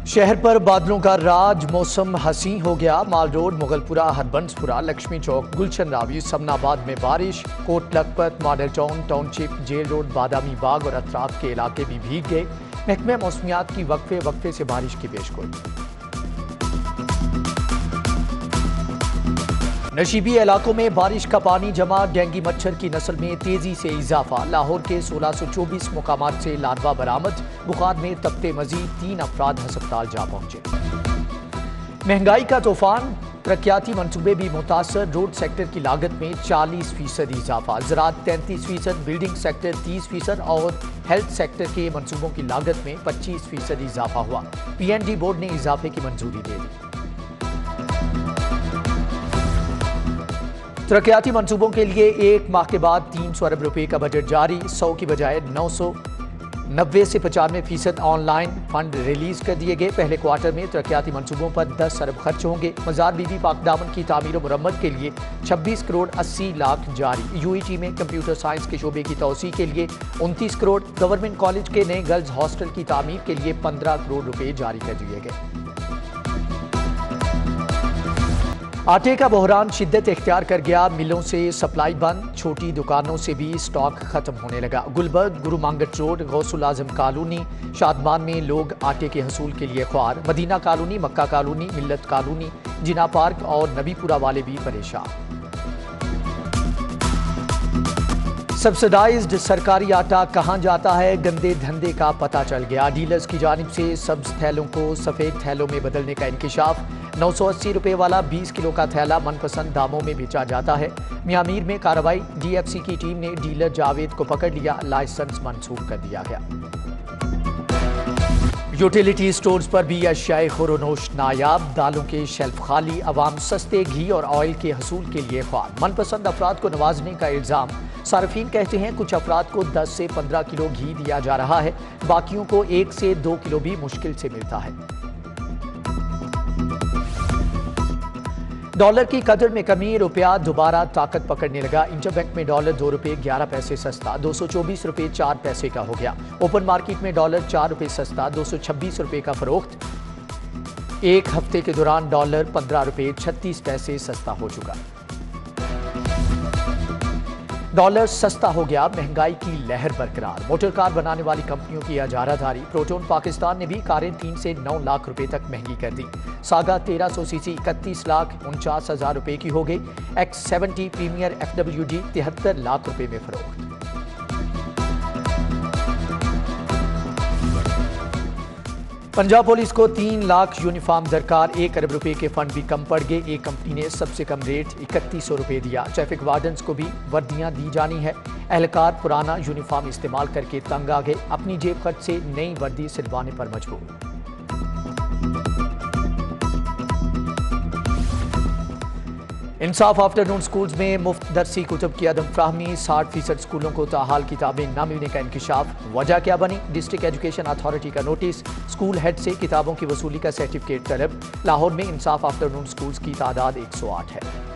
شہر پر بادلوں کا راج، موسم حسین ہو گیا۔ مال روڈ، مغل پورہ، ہربنسپورہ، لکشمی چوک، گلشن راوی، سمنا آباد میں بارش۔ کوٹ لکھپت، ماڈل ٹاؤن شپ، جیل روڈ، بادامی باغ اور اطراف کے علاقے بھی بھیگ گئے۔ محکمہ موسمیات کی وقفے سے بارش کی پیشگوئی۔ نشیبی علاقوں میں بارش کا پانی جمع، ڈینگی مچھر کی نسل میں تیزی سے اضافہ۔ لاہور کے 1624 مقامات سے لاروا برآمد، بخار میں تپتے مزید 3 افراد ہسپتال جا پہنچے۔ مہنگائی کا طوفان، ترقیاتی منصوبے بھی متاثر۔ روڈ سیکٹر کی لاگت میں 40% اضافہ، زراعت 33%، بلڈنگ سیکٹر 30% اور ہیلتھ سیکٹر کے منصوبوں کی لاگت میں 25% اضافہ ہوا۔ PND بورڈ نے اضافے کی منظوری دے دی۔ ترقیاتی منصوبوں کے لیے 1 ماہ کے بعد 300 ارب روپے کا بجٹ جاری، 100 کی بجائے 990 سے 95% آن لائن فنڈ ریلیز کر دیے گئے۔ پہلے کوارٹر میں ترقیاتی منصوبوں پر 10 ارب خرچ ہوں گے۔ مزار بی بی پاک دامن کی تعمیر و مرمت کے لیے 26 کروڑ 80 لاکھ جاری۔ UET میں کمپیوٹر سائنس کے شعبے کی توسیع کے لیے 29 کروڑ، گورنمنٹ کالج کے نئے گرلز ہاسٹل کی تعمیر کے لیے 15 کروڑ روپے جاری کر دیے گئے۔ آٹے کا بحران شدت اختیار کر گیا، ملوں سے سپلائی بند، چھوٹی دکانوں سے بھی سٹاک ختم ہونے لگا۔ گلبرگ، گرو مانگٹ روڈ، غوث العظم کالونی، شادمان میں لوگ آٹے کے حصول کے لیے خوار۔ مدینہ کالونی، مکہ کالونی، ملت کالونی، جناح پارک اور نبی پورہ والے بھی پریشان۔ سبسڈائزڈ سرکاری آٹا کہاں جاتا ہے، گندے دھندے کا پتہ چل گیا۔ ڈیلرز کی جانب سے سبز تھیلوں کو سفید تھیلوں میں بدلنے کا انکشاف۔ 980 روپے والا 20 کلو کا تھیلا من پسند داموں میں بیچا جاتا ہے۔ میاں میر میں کارروائی، DFC کی ٹیم نے ڈیلر جاوید کو پکڑ لیا، لائسنس منسوخ کر دیا گیا۔ یوٹیلیٹی سٹورز پر بھی اشیاء خور و نوش نایاب، دالوں کے شیلف خالی، عوام سستے گھی اور آئل کے حصول کے لیے خوار۔ من پسند افراد کو نوازنے کا الزام، صارفین کہتے ہیں کچھ افراد کو 10 سے 15 کلو گھی دیا جا رہا ہے، باقیوں کو 1 سے 2 کلو بھی مشکل سے ملتا ہے۔ ڈالر کی قدر میں کمی، روپیہ دوبارہ طاقت پکڑنے لگا۔ انٹر بینک میں ڈالر 2 روپے 11 پیسے سستا، 224 روپے 4 پیسے کا ہو گیا۔ اوپن مارکیٹ میں ڈالر 4 روپے سستا، 226 روپے کا فروخت۔ ایک ہفتے کے دوران ڈالر 15 روپے 36 پیسے سستا ہو چکا۔ ڈالر سستا ہو گیا، مہنگائی کی لہر برقرار۔ موٹر کار بنانے والی کمپنیوں کی اجارہ داری، پروٹون پاکستان نے بھی کاریں 3 سے 9 لاکھ روپے تک مہنگی کر دی۔ ساگا 1300 cc 31 لاکھ 49 ہزار روپے کی ہو گئی۔ X70 پریمیئر FWD 73 لاکھ روپے میں فروخت۔ پنجاب پولیس کو 3 لاکھ یونیفارم درکار، 1 ارب روپے کے فنڈ بھی کم پڑ گئے۔ ایک کمپنی نے سب سے کم ریٹ 3100 روپے دیا۔ ٹریفک وارڈنز کو بھی وردیاں دی جانی ہے۔ اہلکار پرانا یونیفارم استعمال کر کے تنگ آ گئے، اپنی جیب خرچ سے نئی وردی سلوانے پر مجبور۔ انصاف آفٹر نون سکولز میں مفت درسی کتب کی عدم فراہمی، 60% سکولوں کو تاحال کتابیں نہ ملنے کا انکشاف۔ وجہ کیا بنی، ڈسٹرکٹ ایجوکیشن اتھارٹی کا نوٹس، سکول ہیڈ سے کتابوں کی وصولی کا سرٹیفکیٹ طلب۔ لاہور میں انصاف آفٹر نون سکولز کی تعداد 108 ہے۔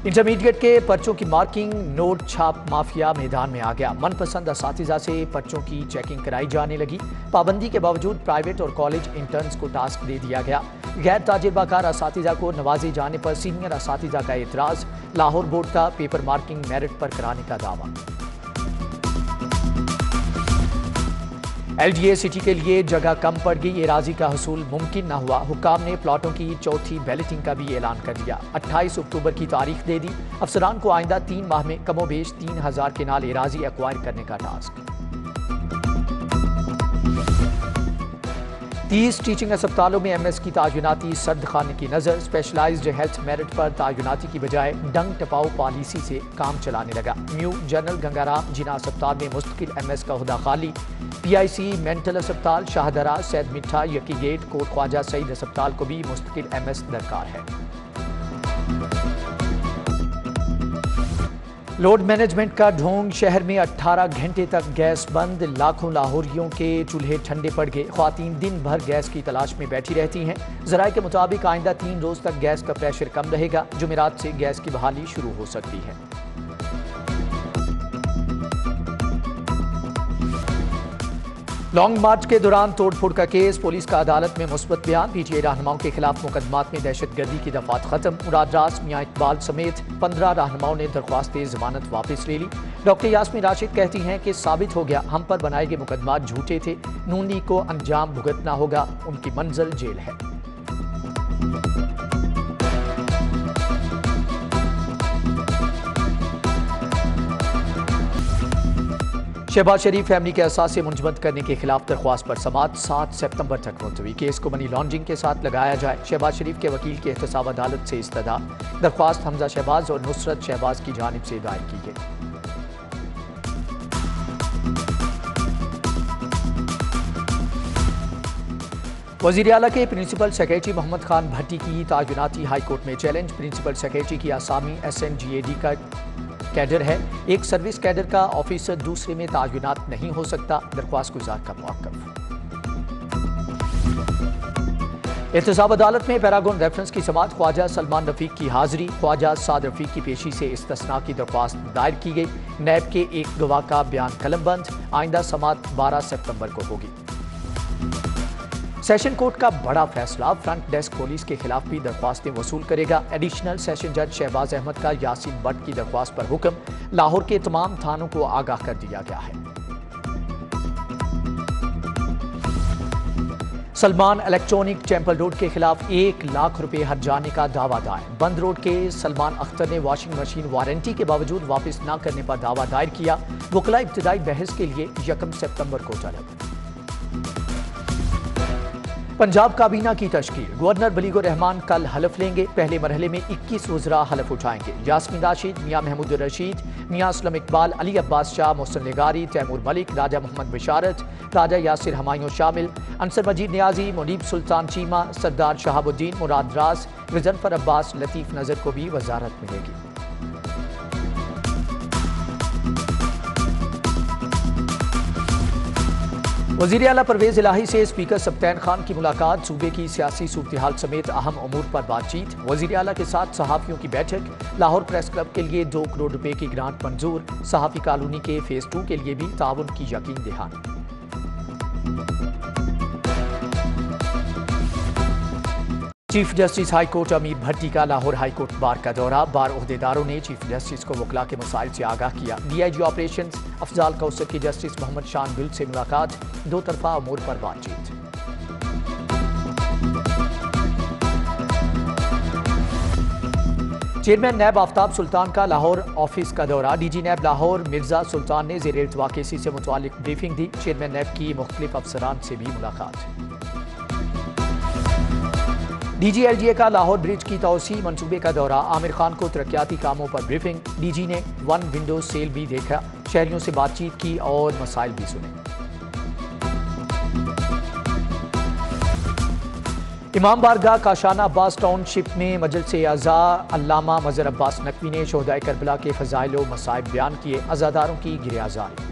انٹرمیڈیٹ کے پرچوں کی مارکنگ، نوٹ چھاپ مافیا میدان میں آ گیا۔ من پسند اساتذہ سے پرچوں کی چیکنگ کرائی جانے لگی۔ پابندی کے باوجود پرائیویٹ اور کالج انٹرنز کو ٹاسک دے دیا گیا۔ غیر تجربہ کار اساتذہ کو نوازے جانے پر سینئر اساتذہ کا اعتراض۔ لاہور بورڈ کا پیپر مارکنگ میرٹ پر کرانے کا دعویٰ۔ LGA سٹی کے لیے جگہ کم پڑ گئی، اراضی کا حصول ممکن نہ ہوا۔ حکام نے پلاٹوں کی چوتھی بیلٹنگ کا بھی اعلان کر دیا۔ 28 اکتوبر کی تاریخ دے دی۔ افسران کو آئندہ 3 ماہ میں کم و بیش 3000 کنال اراضی ایکوائر کرنے کا ٹاسک۔ 30 ٹیچنگ اسپتالوں میں MS کی تعیناتی سرد خانے کی نظر۔ اسپیشلائزڈ ہیلتھ میرٹ پر تعیناتی کی بجائے ڈنگ ٹپاؤ پالیسی سے کام چلانے لگا۔ نیو جنرل گنگارام جناح اسپتال میں مستقل MS کا عہدہ خالی۔ PIC مینٹل اسپتال، شاہدرہ، سید مٹھا، یکی گیٹ، کوٹ خواجہ سعید اسپتال کو بھی مستقل MS درکار ہے۔ لوڈ مینجمنٹ کا ڈھونگ، شہر میں 18 گھنٹے تک گیس بند، لاکھوں لاہوریوں کے چولہے ٹھنڈے پڑ گئے۔ خواتین دن بھر گیس کی تلاش میں بیٹھی رہتی ہیں۔ ذرائع کے مطابق آئندہ 3 روز تک گیس کا پریشر کم رہے گا۔ جمعرات سے گیس کی بحالی شروع ہو سکتی ہے۔ لانگ مارچ کے دوران توڑ پھوڑ کا کیس، پولیس کا عدالت میں مثبت بیان، پی ٹی آئی رہنماؤں کے خلاف مقدمات میں دہشت گردی کی دفعات ختم، مراد راس، میاں اقبال سمیت 15 رہنماؤں نے درخواست ضمانت واپس لے لی۔ ڈاکٹر یاسمین راشد کہتی ہیں کہ ثابت ہو گیا ہم پر بنائے گئے مقدمات جھوٹے تھے، نون لیگ کو انجام بھگتنا ہوگا، ان کی منزل جیل ہے۔ شہباز شریف فیملی کے اثاثے منجمد کرنے کے خلاف درخواست پر سماعت 7 ستمبر تک ملتوی، کیس کو منی لانڈرنگ کے ساتھ لگایا جائے، شہباز شریف کے وکیل کی احتساب عدالت سے استدعا، درخواست حمزہ شہباز اور نصرت شہباز کی جانب سے دائر کی گئی۔ وزیر اعلیٰ کے پرنسپل سیکریٹری محمد خان بھٹی کی تعیناتی ہائی کورٹ میں چیلنج، پرنسپل سیکریٹری کی آسامی SNGAD کا کیڈر ہے، ایک سروس کیڈر کا آفیسر دوسرے میں تعینات نہیں ہو سکتا، درخواست گزار کا موقف۔ احتساب عدالت میں پیراگون ریفرنس کی سماعت، خواجہ سلمان رفیق کی حاضری، خواجہ سعد رفیق کی پیشی سے استثناء کی درخواست دائر کی گئی، نیب کے ایک گواہ کا بیان قلم بند، آئندہ سماعت 12 ستمبر کو ہوگی۔ سیشن کورٹ کا بڑا فیصلہ، فرنٹ ڈیسک پولیس کے خلاف بھی درخواستیں وصول کرے گا، ایڈیشنل سیشن جج شہباز احمد کا یاسین بٹ کی درخواست پر حکم، لاہور کے تمام تھانوں کو آگاہ کر دیا گیا ہے۔ سلمان الیکٹرونک ٹیمپل روڈ کے خلاف 1 لاکھ روپے ہرجانے کا دعویٰ دائر، بند روڈ کے سلمان اختر نے واشنگ مشین وارنٹی کے باوجود واپس نہ کرنے پر دعویٰ دائر کیا، وکلاء ابتدائی بحث کے لیے 1 ستمبر کو طلب۔ پنجاب کابینہ کی تشکیل، گورنر بلیغ الرحمان کل حلف لیں گے، پہلے مرحلے میں 21 وزراء حلف اٹھائیں گے، یاسمین راشد، میاں محمود الرشید، میاں اسلم اقبال، علی عباس شاہ، محسن لغاری، تیمور ملک، راجہ محمد بشارت، راجہ یاسر ہمایوں شامل، انصر مجید نیازی، منیب سلطان چیمہ، سردار شہاب الدین، مراد راس، غضنفر عباس، لطیف نظر کو بھی وزارت ملے گی۔ وزیر اعلیٰ پرویز الہی سے اسپیکر سبطین خان کی ملاقات، صوبے کی سیاسی صورتحال سمیت اہم امور پر بات چیت، وزیر اعلیٰ کے ساتھ صحافیوں کی بیٹھک، لاہور پریس کلب کے لیے 2 کروڑ روپے کی گرانٹ منظور، صحافی کالونی کے فیز 2 کے لیے بھی تعاون کی یقین دہانی۔ چیف جسٹس ہائی کورٹ امیر بھٹی کا لاہور ہائی کورٹ بار کا دورہ، بار عہدیداروں نے چیف جسٹس کو وکلاء کے مسائل سے آگاہ کیا، DIG آپریشنز افضال کوثر کی جسٹس محمد شان گل سے ملاقات، 2 طرفہ امور پر بات چیت۔ چیئرمین نیب آفتاب سلطان کا لاہور آفس کا دورہ، DG نیب لاہور مرزا سلطان نے زیر التواء کیسی سے متعلق بریفنگ دی، چیئرمین نیب کی مختلف افسران سے بھی ملاقات۔ DG LGA کا لاہور برج کی توسیع منصوبے کا دورہ، عامر خان کو ترقیاتی کاموں پر بریفنگ، DG نے 1 ونڈو سیل بھی دیکھا، شہریوں سے بات چیت کی اور مسائل بھی سنے۔ امام بارگاہ کاشانہ عباس ٹاؤن شپ میں مجلس اعزاء علامہ مظہر عباس نقوی نے شہدائے کربلا کے فضائل و مصائب بیان کیے، عزاداروں کی گریہزاری۔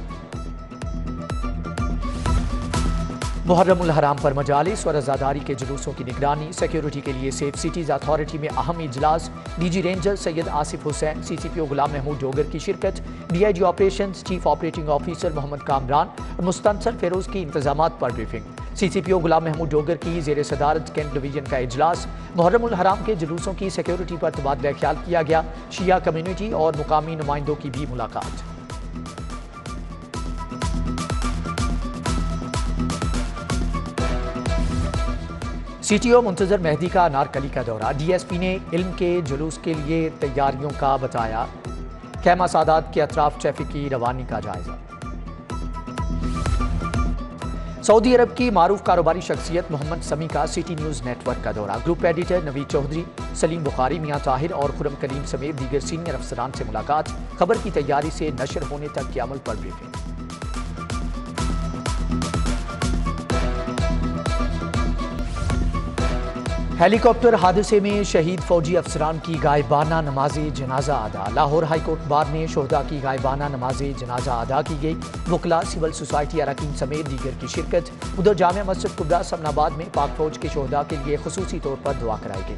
محرم الحرام پر مجالس اور عزاداری کے جلوسوں کی نگرانی، سیکیورٹی کے لیے سیف سٹیز اتھارٹی میں اہم اجلاس، DG ranger Syed Asif Hussain, CCPO Ghulam Mahmood Dogar کی شرکت، DIG operations chief operating officer Muhammad Kamran اور مستنصر فیروز کی انتظامات پر بریفنگ، CCPO غلام محمود ڈوگر کی زیر صدارت کینٹ ڈویژن کا اجلاس، محرم الحرام کے جلوسوں کی سیکیورٹی پر تبادلہ خیال کیا گیا، شیعہ کمیونٹی اور مقامی نمائندوں کی بھی ملاقات۔ CTO منتظر مہدی کا انارکلی کا دورہ، DSP نے علم کے جلوس کے لیے تیاریوں کا بتایا، خیمہ سادات کے اطراف ٹریفک کی روانی کا جائزہ۔ سعودی عرب کی معروف کاروباری شخصیت محمد سمیع کا سٹی نیوز نیٹ ورک کا دورہ، گروپ ایڈیٹر نوید چودھری، سلیم بخاری، میاں طاہر اور خرم کلیم سمیت دیگر سینئر افسران سے ملاقات، خبر کی تیاری سے نشر ہونے تک کے عمل پر بریفنگ۔ ہیلی کاپٹر حادثے میں شہید فوجی افسران کی غائبانہ نماز جنازہ ادا، لاہور ہائی کورٹ بار میں شہداء کی غائبانہ نماز جنازہ ادا کی گئی، وکلاء سول سوسائٹی اراکین سمیت دیگر کی شرکت، ادھر جامع مسجد کبریٰ سمن آباد میں پاک فوج کے شہداء کے لیے خصوصی طور پر دعا کرائی گئی۔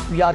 FBR